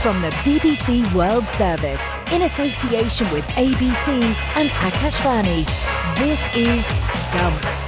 From the BBC World Service, in association with ABC and Akashvani, this is Stumped.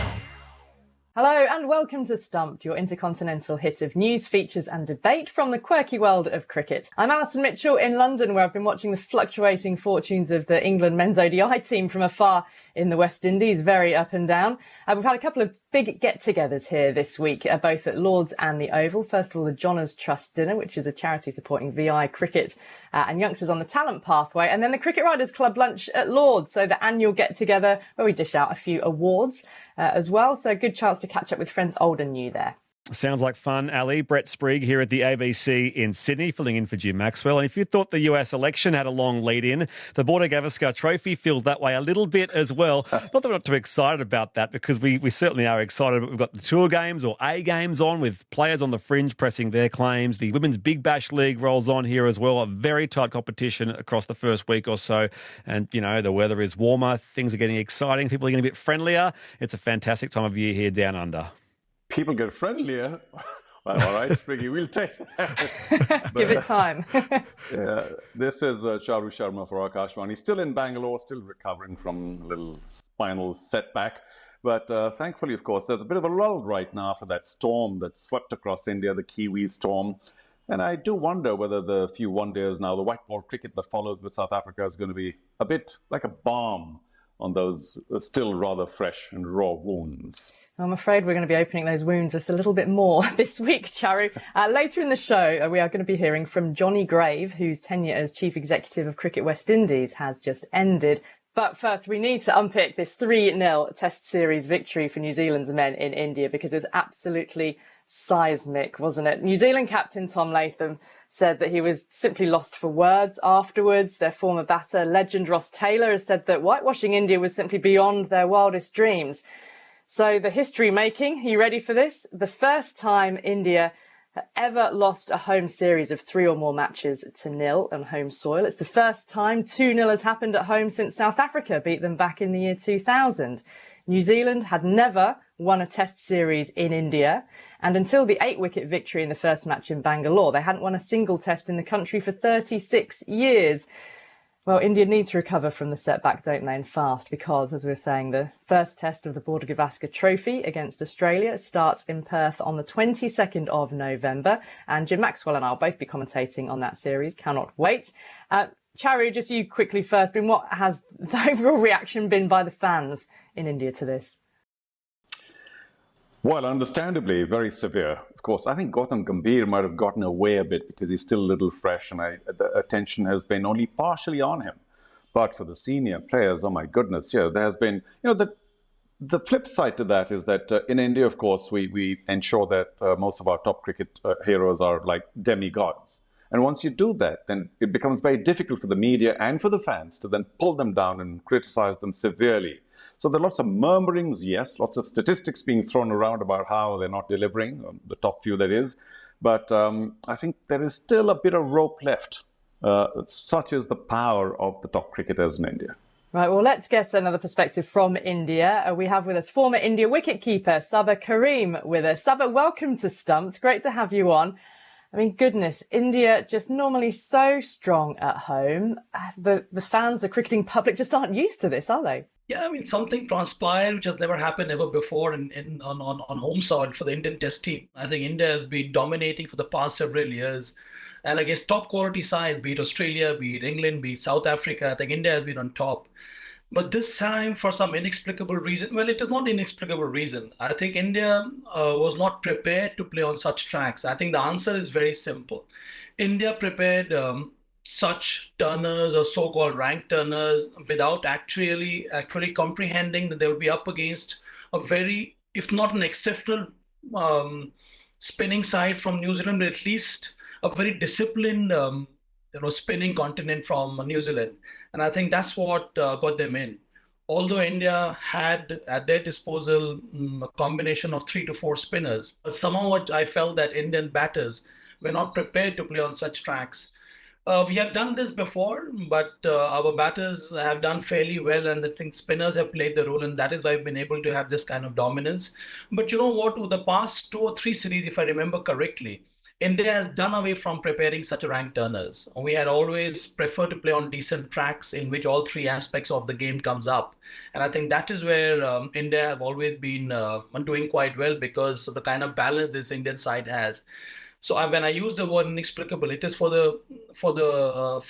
Hello and welcome to Stumped, your intercontinental hit of news, features and debate from the quirky world of cricket. I'm Alison Mitchell in London, where I've been watching the fluctuating fortunes of the England men's ODI team from afar in the West Indies, very up and down. We've had a couple of big get-togethers here this week, both at Lord's and the Oval. First of all, the Johners Trust Dinner, which is a charity supporting VI cricket and youngsters on the talent pathway. And then the Cricket Riders Club lunch at Lord's, so the annual get-together where we dish out a few awards as well. So a good chance to catch up with friends old and new there. Sounds like fun, Ali. Brett Sprigg here at the ABC in Sydney, filling in for Jim Maxwell. And if you thought the US election had a long lead-in, the Border-Gavaskar Trophy feels that way a little bit as well. Not that we're not too excited about that, because we certainly are excited. But we've got the Tour games or A games on, with players on the fringe pressing their claims. The Women's Big Bash League rolls on here as well. A very tight competition across the first week or so. And, you know, the weather is warmer. Things are getting exciting. People are getting a bit friendlier. It's a fantastic time of year here down under. People get friendlier. Well, all right, Spriggy, we'll take that. Give it time. Yeah, this is Charu Sharma for Akashvani. He's still in Bangalore, still recovering from a little spinal setback. But thankfully, of course, there's a bit of a lull right now for that storm that swept across India, the Kiwi storm. And I do wonder whether the few one-dayers now, the white ball cricket that follows with South Africa is going to be a bit like a balm on those still rather fresh and raw wounds. I'm afraid we're going to be opening those wounds just a little bit more this week, Charu. Later in the show, we are going to be hearing from Johnny Grave, whose tenure as Chief Executive of Cricket West Indies has just ended. But first, we need to unpick this 3-0 Test Series victory for New Zealand's men in India, because it was absolutely seismic, wasn't it? New Zealand captain Tom Latham said that he was simply lost for words afterwards. Their former batter, legend Ross Taylor, has said that whitewashing India was simply beyond their wildest dreams. So the history making, are you ready for this? The first time India ever lost a home series of 3 or more matches to nil on home soil. It's the first time 2-0 has happened at home since South Africa beat them back in the year 2000. New Zealand had never won a test series in India, and until the 8-wicket victory in the first match in Bangalore, they hadn't won a single test in the country for 36 years. Well, India need to recover from the setback, don't they, and fast, because, as we were saying, the first test of the Border-Gavaskar Trophy against Australia starts in Perth on the 22nd of November, and Jim Maxwell and I will both be commentating on that series. Cannot wait. Charu, just you quickly first, what has the overall reaction been by the fans in India to this? Well, understandably, very severe. Of course, I think Gautam Gambhir might have gotten away a bit because he's still a little fresh, and the attention has been only partially on him. But for the senior players, oh my goodness, yeah, there has been, the flip side to that is that in India, of course, we ensure that most of our top cricket heroes are like demigods. And once you do that, then it becomes very difficult for the media and for the fans to then pull them down and criticize them severely. So there are lots of murmurings, yes, lots of statistics being thrown around about how they're not delivering, the top few that is. But I think there is still a bit of rope left. Such is the power of the top cricketers in India. Right, well, let's get another perspective from India. We have with us former India wicketkeeper Saba Karim with us. Saba, welcome to Stumped. Great to have you on. I mean, goodness, India just normally so strong at home. The fans, the cricketing public just aren't used to this, are they? Yeah, I mean, something transpired which has never happened ever before on home soil for the Indian Test team. I think India has been dominating for the past several years. And I guess top quality side, be it Australia, be it England, be it South Africa, I think India has been on top. But this time, for some inexplicable reason, well, it is not inexplicable reason. I think India was not prepared to play on such tracks. I think the answer is very simple. India prepared such turners or so-called rank turners without actually comprehending that they will be up against a very, if not an exceptional spinning side from New Zealand, but at least a very disciplined spinning continent from New Zealand. And I think that's what got them in. Although India had at their disposal a combination of 3 to 4 spinners, but somehow I felt that Indian batters were not prepared to play on such tracks. We have done this before, but our batters have done fairly well, and I think spinners have played the role, and that is why we've been able to have this kind of dominance. But you know what, over the past 2 or 3 series, if I remember correctly, India has done away from preparing such ranked turners. We had always preferred to play on decent tracks in which all three aspects of the game comes up. And I think that is where India have always been doing quite well because of the kind of balance this Indian side has. So when I use the word inexplicable, it is for the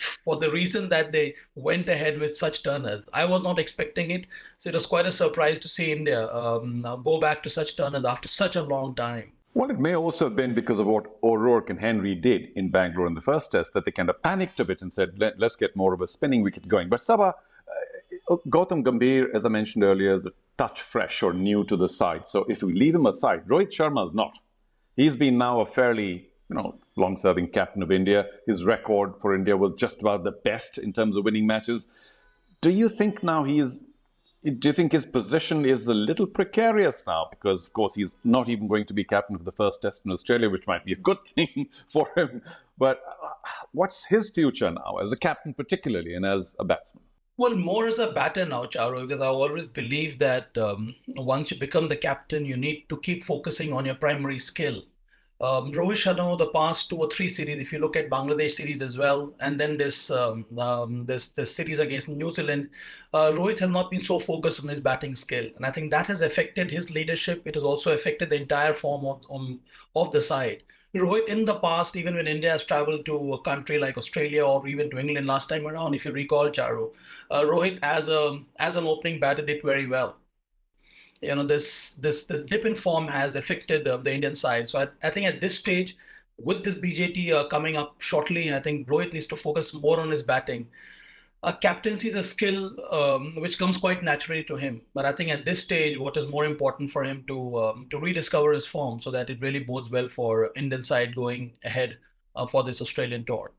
reason that they went ahead with such turners. I was not expecting it, so it was quite a surprise to see India go back to such turners after such a long time. Well, it may also have been because of what O'Rourke and Henry did in Bangalore in the first test, that they kind of panicked a bit and said, let's get more of a spinning wicket going. But Saba, Gautam Gambhir, as I mentioned earlier, is a touch fresh or new to the side. So if we leave him aside, Rohit Sharma is not. He's been now a fairly long-serving captain of India. His record for India was just about the best in terms of winning matches. Do you think now do you think his position is a little precarious now? Because, of course, he's not even going to be captain of the first test in Australia, which might be a good thing for him. But what's his future now, as a captain particularly, and as a batsman? Well, more as a batter now, Charu, because I always believe that once you become the captain, you need to keep focusing on your primary skill. Rohit Sharma, the past 2 or 3 series, if you look at Bangladesh series as well, and then this series against New Zealand, Rohit has not been so focused on his batting skill, and I think that has affected his leadership. It has also affected the entire form of the side. Rohit, in the past, even when India has traveled to a country like Australia or even to England last time around, if you recall, Charu, Rohit as an opening batter did very well. This dip in form has affected the Indian side. So I think at this stage, with this BJT coming up shortly, I think Rohit needs to focus more on his batting. Captaincy is a skill which comes quite naturally to him. But I think at this stage, what is more important for him to rediscover his form so that it really bodes well for Indian side going ahead for this Australian tour.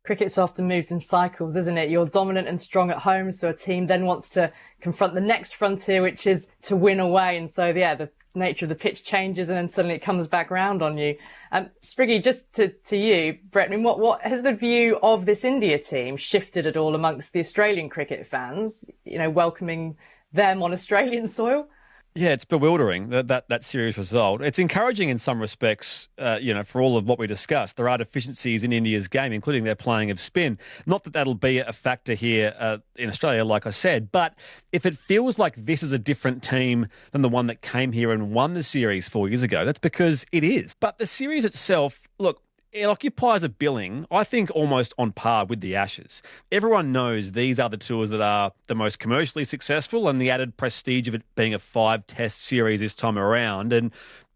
Cricket's often moves in cycles, isn't it? You're dominant and strong at home, so a team then wants to confront the next frontier, which is to win away. And so, the nature of the pitch changes and then suddenly it comes back round on you. Spriggy, just to you, Brett, I mean, what has the view of this India team shifted at all amongst the Australian cricket fans, welcoming them on Australian soil? Yeah, it's bewildering, that series result. It's encouraging in some respects, for all of what we discussed. There are deficiencies in India's game, including their playing of spin. Not that that'll be a factor here in Australia, like I said, but if it feels like this is a different team than the one that came here and won the series 4 years ago, that's because it is. But the series itself, look, it occupies a billing, I think, almost on par with the Ashes. Everyone knows these are the tours that are the most commercially successful, and the added prestige of it being a 5-test series this time around. And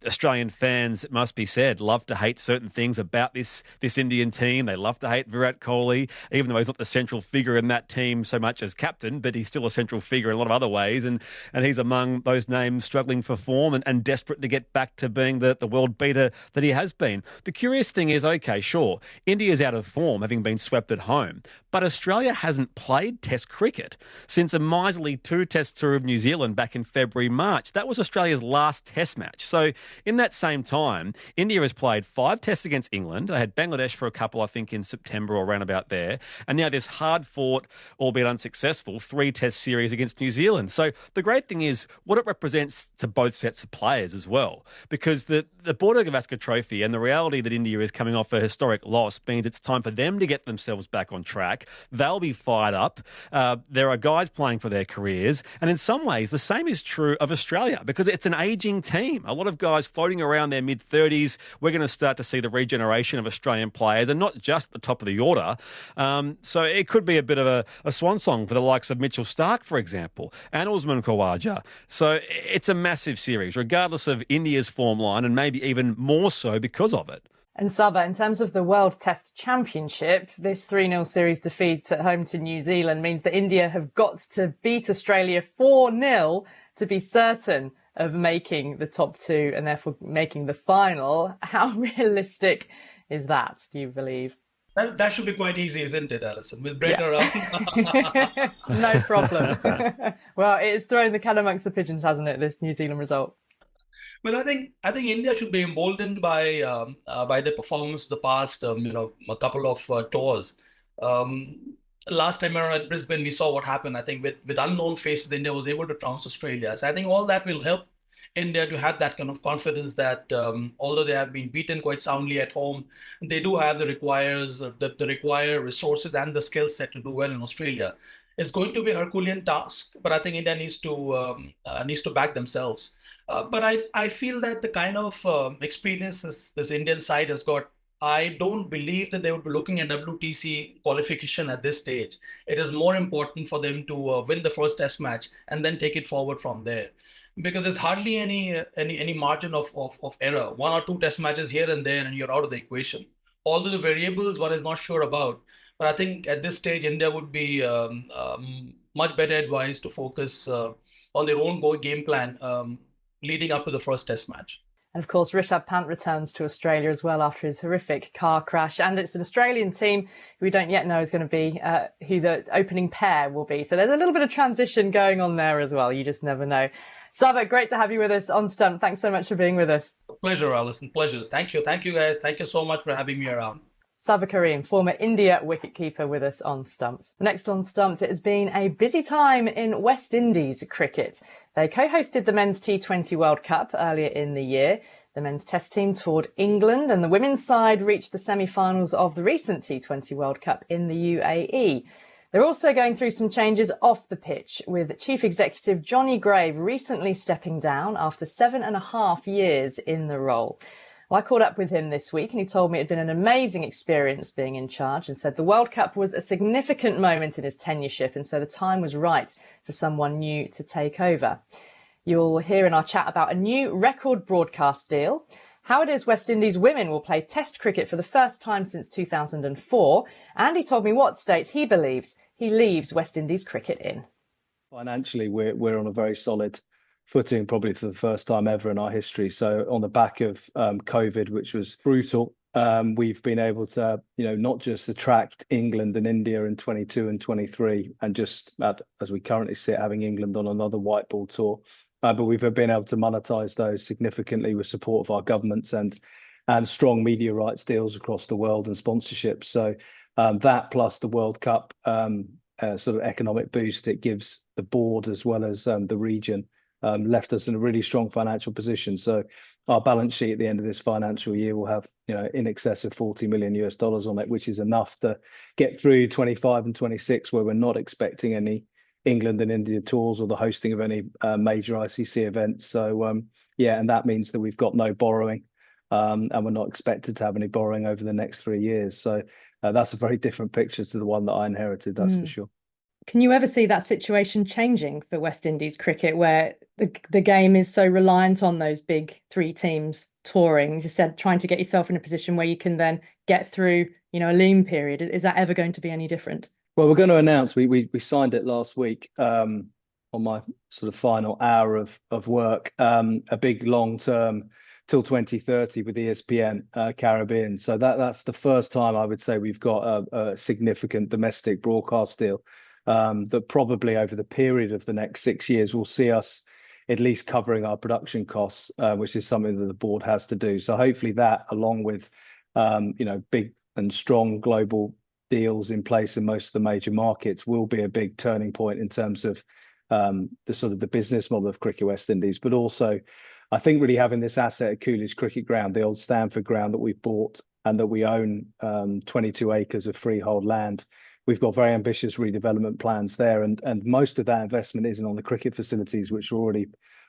Australian fans, it must be said, love to hate certain things about this Indian team. They love to hate Virat Kohli, even though he's not the central figure in that team so much as captain, but he's still a central figure in a lot of other ways. And he's among those names struggling for form and desperate to get back to being the world beater that he has been. The curious thing is, okay, sure, India's out of form, having been swept at home, but Australia hasn't played Test cricket since a miserly 2-test tour of New Zealand back in February, March. That was Australia's last Test match. So in that same time, India has played 5 tests against England. They had Bangladesh for a couple, I think, in September or around about there. And now this hard-fought, albeit unsuccessful, 3-test series against New Zealand. So the great thing is what it represents to both sets of players as well. Because the Border-Gavaskar Trophy and the reality that India is coming off a historic loss means it's time for them to get themselves back on track. They'll be fired up. There are guys playing for their careers. And in some ways, the same is true of Australia because it's an ageing team. A lot of guys floating around their mid-30s. We're going to start to see the regeneration of Australian players and not just the top of the order. So it could be a bit of a swan song for the likes of Mitchell Starc, for example, and Usman Khawaja. So it's a massive series, regardless of India's form line, and maybe even more so because of it. And Saba, in terms of the World Test Championship, this 3-0 series defeat at home to New Zealand means that India have got to beat Australia 4-0 to be certain of making the top 2 and therefore making the final. How realistic is that, do you believe? That should be quite easy, isn't it, Alison? With Brett around. No problem. Well, it's thrown the cat amongst the pigeons, hasn't it, this New Zealand result? Well, I think India should be emboldened by the performance of the past, a couple of tours. Last time around at Brisbane, we saw what happened. I think with unknown faces, India was able to trounce Australia. So I think all that will help India to have that kind of confidence that although they have been beaten quite soundly at home, they do have the require resources and the skill set to do well in Australia. It's going to be a Herculean task, but I think India needs to back themselves. But I feel that the kind of experience this Indian side has got, I don't believe that they would be looking at WTC qualification at this stage. It is more important for them to win the first test match and then take it forward from there, because there's hardly any margin of error. One or two test matches here and there, and you're out of the equation. Although the variables one is not sure about, but I think at this stage India would be much better advised to focus on their own game plan leading up to the first test match. And of course, Rishabh Pant returns to Australia as well after his horrific car crash. And it's an Australian team who we don't yet know is going to be who the opening pair will be. So there's a little bit of transition going on there as well. You just never know. Saba, great to have you with us on Stumped. Thanks so much for being with us. Pleasure, Alison. Pleasure. Thank you. Thank you, guys. Thank you so much for having me around. Saba Karim, former India wicketkeeper, with us on Stumped. Next on Stumped, it has been a busy time in West Indies cricket. They co-hosted the Men's T20 World Cup earlier in the year. The men's test team toured England and the women's side reached the semi-finals of the recent T20 World Cup in the UAE. They're also going through some changes off the pitch, with Chief Executive Johnny Grave recently stepping down after 7.5 years in the role. Well, I caught up with him this week and he told me it had been an amazing experience being in charge, and said the World Cup was a significant moment in his tenureship, and so the time was right for someone new to take over. You'll hear in our chat about a new record broadcast deal, how it is West Indies women will play Test cricket for the first time since 2004, and he told me what state he believes he leaves West Indies cricket in. Financially, we're on a very solid footing, probably for the first time ever in our history. So on the back of COVID, which was brutal, we've been able to, not just attract England and India in 22 and 23, and just as we currently sit, having England on another white ball tour, but we've been able to monetize those significantly with support of our governments and strong media rights deals across the world and sponsorships. So that plus the World Cup sort of economic boost it gives the board as well as the region left us in a really strong financial position. So our balance sheet at the end of this financial year will have, in excess of $40 million on it, which is enough to get through 25 and 26, where we're not expecting any England and India tours or the hosting of any major ICC events. So and that means that we've got no borrowing, and we're not expected to have any borrowing over the next 3 years. So that's a very different picture to the one that I inherited, that's for sure. Can you ever see that situation changing for West Indies cricket, where the game is so reliant on those big three teams touring? As you said, trying to get yourself in a position where you can then get through, a lean period. Is that ever going to be any different? Well, we're going to announce, we signed it last week on my sort of final hour of work, a big long-term till 2030 with ESPN Caribbean. So that's the first time I would say we've got a significant domestic broadcast deal. That probably over the period of the next 6 years will see us at least covering our production costs, which is something that the board has to do. So hopefully that, along with big and strong global deals in place in most of the major markets, will be a big turning point in terms of the business model of Cricket West Indies. But also, I think really having this asset at Coolidge Cricket Ground, the old Stanford ground that we've bought and that we own 22 acres of freehold land. We've got very ambitious redevelopment plans there, and most of that investment isn't on the cricket facilities, which are already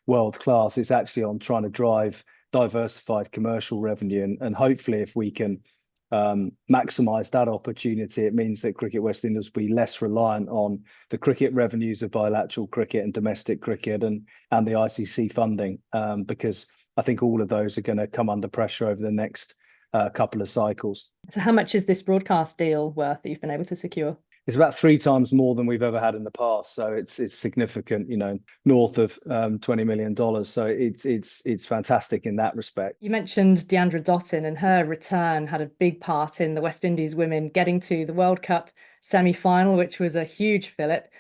world class. It's actually on trying to drive diversified commercial revenue, and hopefully if we can maximise that opportunity, it means that Cricket West Indies will be less reliant on the cricket revenues of bilateral cricket and domestic cricket and the ICC funding, because I think all of those are going to come under pressure over the next couple of cycles. So how much is this broadcast deal worth that you've been able to secure? It's about 3 times more than we've ever had in the past. So it's significant, north of $20 million. So it's fantastic in that respect. You mentioned Deandra Dottin, and her return had a big part in the West Indies women getting to the World Cup semi-final, which was a huge fillip.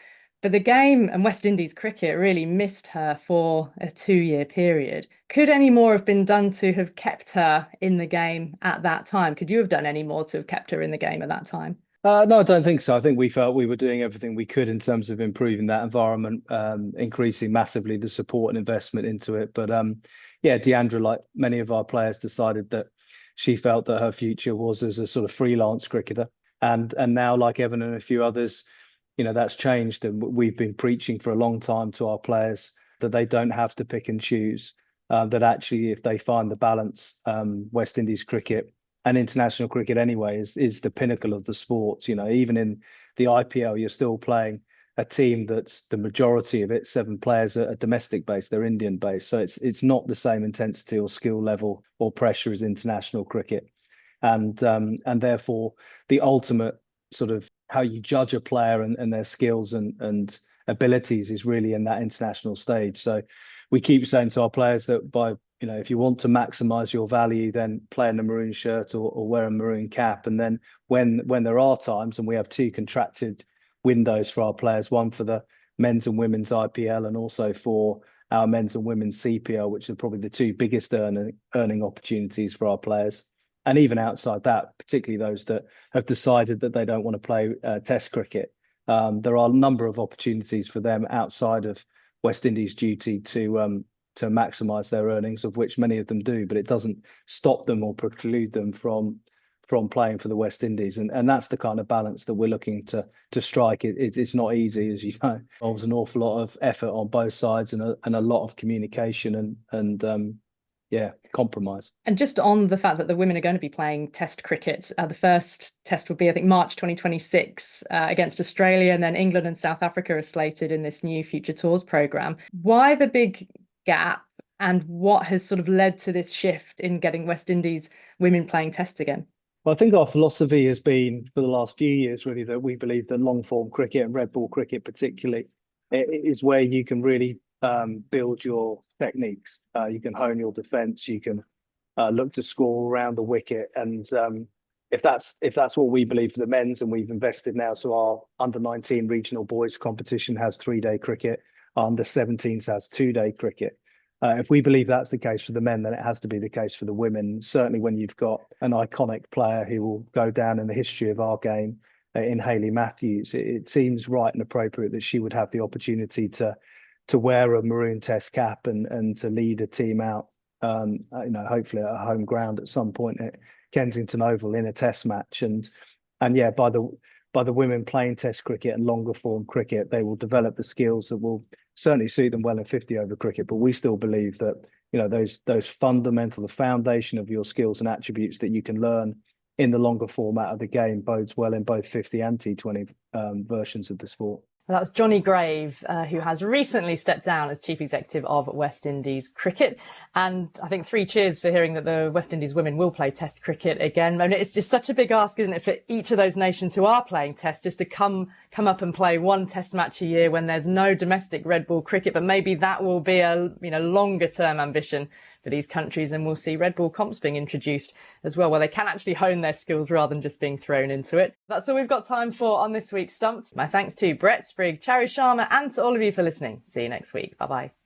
But the game and West Indies cricket really missed her for a 2-year period. Could any more have been done to have kept her in the game at that time? Could you have done any more to have kept her in the game at that time? No, I don't think so. I think we felt we were doing everything we could in terms of improving that environment, increasing massively the support and investment into it. But yeah, Deandra, like many of our players, decided that she felt that her future was as a sort of freelance cricketer. And now, like Evan and a few others, that's changed. And we've been preaching for a long time to our players that they don't have to pick and choose. That actually, if they find the balance, West Indies cricket and international cricket anyway is the pinnacle of the sport. Even in the IPL, you're still playing a team that's the majority of it, 7 players are domestic based, they're Indian based. So it's not the same intensity or skill level or pressure as international cricket. And therefore the ultimate sort of how you judge a player and their skills and abilities is really in that international stage. So we keep saying to our players that if you want to maximize your value, then play in a maroon shirt or wear a maroon cap. And then when there are times, and we have 2 contracted windows for our players, one for the men's and women's IPL and also for our men's and women's CPL, which are probably the 2 biggest earning opportunities for our players. And even outside that, particularly those that have decided that they don't want to play Test cricket, there are a number of opportunities for them outside of West Indies' duty to maximise their earnings, of which many of them do, but it doesn't stop them or preclude them from playing for the West Indies. And that's the kind of balance that we're looking to strike. It's not easy, as you know. It involves an awful lot of effort on both sides and a lot of communication and compromise. And just on the fact that the women are going to be playing Test cricket, the first test will be, I think, March 2026 against Australia, and then England and South Africa are slated in this new Future Tours programme. Why the big gap, and what has sort of led to this shift in getting West Indies women playing Test again? Well, I think our philosophy has been for the last few years really that we believe that long form cricket and red ball cricket particularly is where you can really build your techniques. You can hone your defence. You can look to score around the wicket. And if that's what we believe for the men's, and we've invested now, so our under-19 regional boys competition has 3-day cricket. Our under-17s has 2-day cricket. If we believe that's the case for the men, then it has to be the case for the women. Certainly when you've got an iconic player who will go down in the history of our game in Hayley Matthews, it seems right and appropriate that she would have the opportunity to wear a maroon Test cap and to lead a team out, hopefully at a home ground at some point at Kensington Oval in a Test match. And yeah, by the women playing Test cricket and longer form cricket, they will develop the skills that will certainly suit them well in 50 over cricket. But we still believe that those fundamental, the foundation of your skills and attributes that you can learn in the longer format of the game bodes well in both 50 and T20 versions of the sport. That's Johnny Grave, who has recently stepped down as Chief Executive of West Indies Cricket. And I think 3 cheers for hearing that the West Indies women will play Test cricket again. I mean, it's just such a big ask, isn't it, for each of those nations who are playing Test, just to come up and play 1 Test match a year when there's no domestic red ball cricket. But maybe that will be a longer term ambition for these countries, and we'll see red ball comps being introduced as well, where they can actually hone their skills rather than just being thrown into it. That's all we've got time for on this week's Stumped. My thanks to Brett, Sprigg, Charu, Sharma, and to all of you for listening. See you next week. Bye bye.